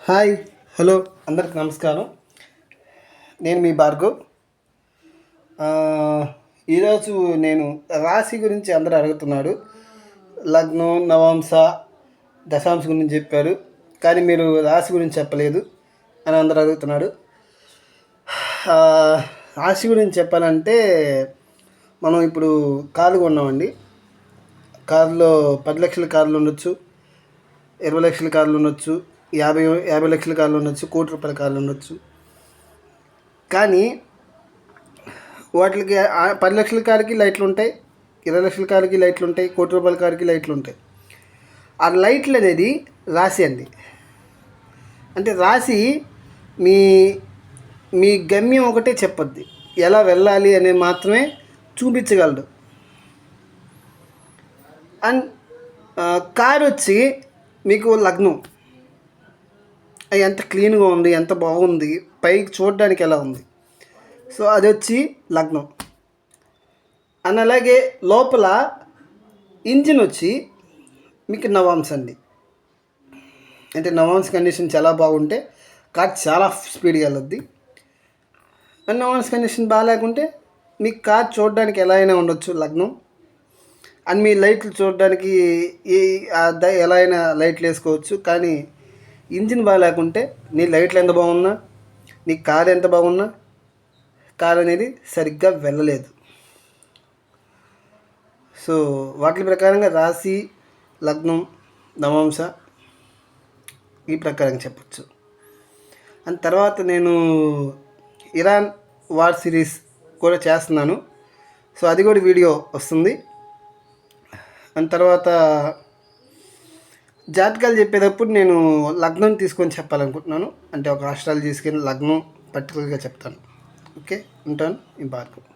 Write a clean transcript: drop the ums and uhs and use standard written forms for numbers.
Hi, hello, అందరికి నమస్కారం. నేను మీ భార్గవ్. ఈరోజు నేను రాశి గురించి అందరూ అడుగుతున్నాడు. లగ్నం, నవాంశ, దశాంశ గురించి చెప్పారు, కానీ మీరు రాశి గురించి చెప్పలేదు అని అందరూ అడుగుతున్నాడు. ఆ, రాశి గురించి చెప్పాలంటే మనం ఇప్పుడు కార్లు కొన్నామండి. కారులో 10 లక్షల కార్లు ఉండొచ్చు, 20 లక్షల కార్లు ఉండొచ్చు, 50 లక్షల కార్లు ఉండొచ్చు, ₹1,00,00,000 కార్లు ఉండొచ్చు. కానీ వాటికి 10 లక్షల కారుకి లైట్లు ఉంటాయి, 20 లక్షల కారుకి లైట్లు ఉంటాయి, ₹1,00,00,000 కారుకి లైట్లు ఉంటాయి. ఆ లైట్లు అనేది రాశి అండి. అంటే రాశి మీ మీ గమ్యం ఒకటే చెప్పద్ది, ఎలా వెళ్ళాలి అనేది మాత్రమే చూపించగలడు. అండ్ కారు వచ్చి మీకు లగ్నం, ఎంత క్లీన్గా ఉంది, ఎంత బాగుంది, పైకి చూడడానికి ఎలా ఉంది, సో అది వచ్చి లగ్నం. అండ్ అలాగే లోపల ఇంజిన్ వచ్చి మీకు నవాంశ అండి. అంటే నవాంశ కండిషన్ చాలా బాగుంటే కార్ చాలా స్పీడ్గా వెళ్ళొద్ది. అండ్ నవాంశ కండిషన్ బాగాలేకుంటే మీకు కార్ చూడడానికి ఎలా అయినా ఉండొచ్చు, లగ్నం. అండ్ మీ లైట్లు చూడడానికి ఎలా అయినా లైట్లు వేసుకోవచ్చు. కానీ ఇంజిన్ బాగాలేకుంటే నీ లైట్లు ఎంత బాగున్నా, నీ కార్ ఎంత బాగున్నా, కార్ అనేది సరిగ్గా వెళ్ళలేదు. సో వాటి ప్రకారంగా రాశి, లగ్నం, నవాంశ ఈ ప్రకారంగా చెప్పచ్చు. అండ్ తర్వాత నేను ఇరాన్ వార్ సిరీస్ కూడా చేస్తున్నాను. సో అది కూడా వీడియో వస్తుంది. అండ్ తర్వాత జాతకాలు చెప్పేటప్పుడు నేను లగ్నం తీసుకొని చెప్పాలనుకుంటున్నాను. అంటే ఒక రాష్ట్రాలు తీసుకొని లగ్నం పర్టికులర్గా చెప్తాను. ఓకే, ఉంటాను. ఈ భార్గవ్.